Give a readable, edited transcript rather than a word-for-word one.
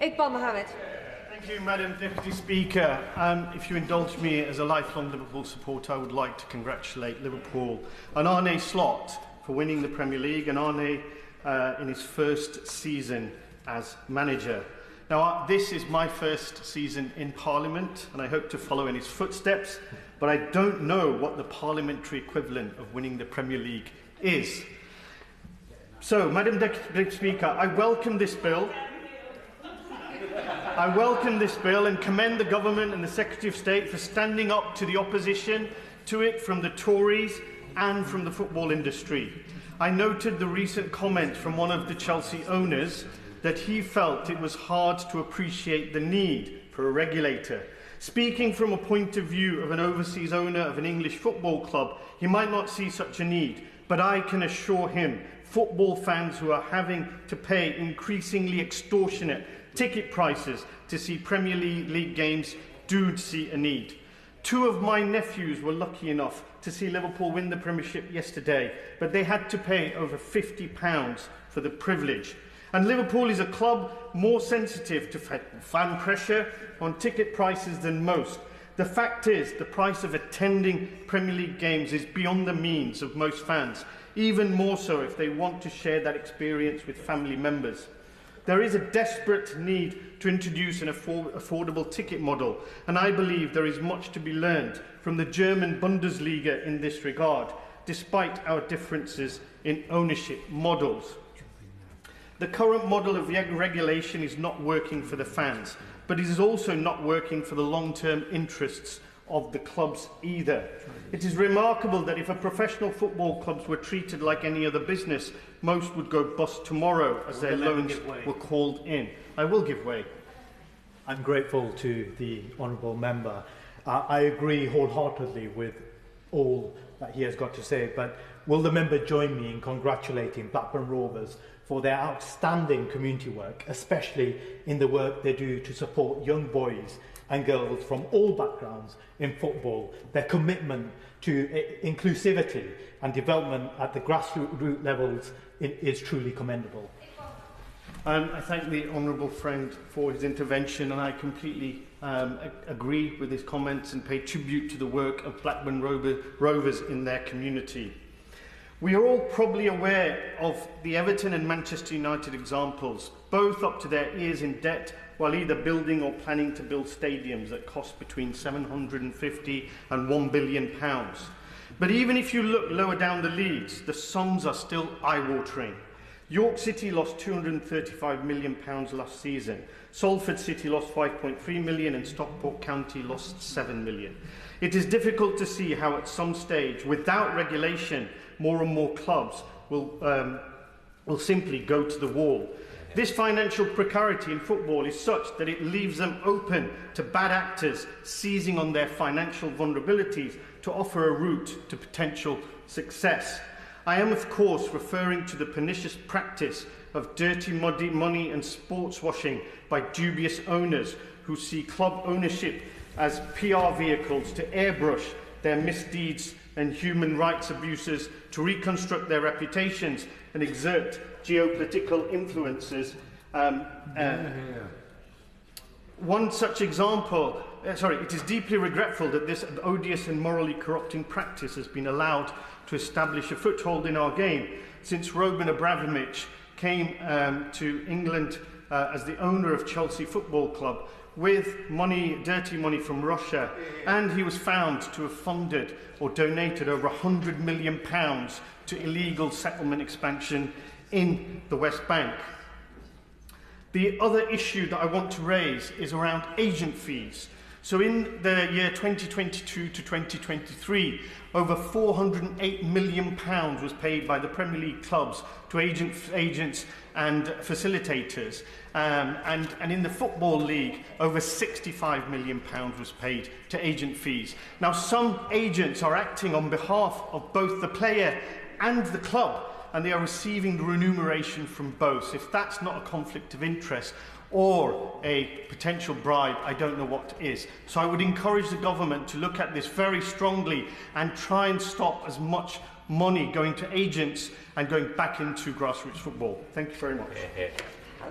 Iqbal Mohamed. Thank you, Madam Deputy Speaker. If you indulge me, as a lifelong Liverpool supporter, I would like to congratulate Liverpool and Arne Slot for winning the Premier League, and Arne in his first season as manager. Now, this is my first season in Parliament, and I hope to follow in his footsteps, but I don't know what the parliamentary equivalent of winning the Premier League is. So, Madam Deputy Speaker, I welcome this bill. I welcome this bill and commend the Government and the Secretary of State for standing up to the opposition to it from the Tories and from the football industry. I noted the recent comment from one of the Chelsea owners that he felt it was hard to appreciate the need for a regulator. Speaking from a point of view of an overseas owner of an English football club, he might not see such a need, but I can assure him football fans who are having to pay increasingly extortionate ticket prices to see Premier League games do see a need. Two of my nephews were lucky enough to see Liverpool win the Premiership yesterday, but they had to pay over £50 for the privilege. And Liverpool is a club more sensitive to fan pressure on ticket prices than most. The fact is, the price of attending Premier League games is beyond the means of most fans, even more so if they want to share that experience with family members. There is a desperate need to introduce an affordable ticket model, and I believe there is much to be learned from the German Bundesliga in this regard, despite our differences in ownership models. The current model of regulation is not working for the fans, but it is also not working for the long-term interests of the clubs either. It is remarkable that if a professional football clubs were treated like any other business, most would go bust tomorrow as their loans were called in. I will give way. I'm grateful to the honourable member. I agree wholeheartedly with all that he has got to say, but will the member join me in congratulating Blackburn Rovers for their outstanding community work, especially in the work they do to support young boys and girls from all backgrounds in football. Their commitment to inclusivity and development at the grassroots levels is truly commendable. I thank the honourable friend for his intervention, and I completely agree with his comments and pay tribute to the work of Blackburn Rovers in their community. We are all probably aware of the Everton and Manchester United examples, both up to their ears in debt while either building or planning to build stadiums that cost between £750 and £1 billion. But even if you look lower down the leagues, the sums are still eye-watering. York City lost £235 million last season. Salford City lost £5.3 million and Stockport County lost £7 million. It is difficult to see how at some stage, without regulation, more and more clubs will simply go to the wall. This financial precarity in football is such that it leaves them open to bad actors seizing on their financial vulnerabilities to offer a route to potential success. I am, of course, referring to the pernicious practice of dirty money and sports washing by dubious owners who see club ownership as PR vehicles to airbrush their misdeeds and human rights abuses, to reconstruct their reputations and exert geopolitical influences. One such example, it is deeply regretful that this odious and morally corrupting practice has been allowed to establish a foothold in our game since Roman Abramovich came to England as the owner of Chelsea Football Club with money, dirty money from Russia, and he was found to have funded or donated over £100 million to illegal settlement expansion in the West Bank. The other issue that I want to raise is around agent fees. So in the year 2022 to 2023, over £408 million was paid by the Premier League clubs to agents and facilitators. And in the Football League, over £65 million was paid to agent fees. Now, some agents are acting on behalf of both the player and the club, and they are receiving the remuneration from both. If that's not a conflict of interest or a potential bribe, I don't know what is. So I would encourage the government to look at this very strongly and try and stop as much money going to agents and going back into grassroots football. Thank you very much.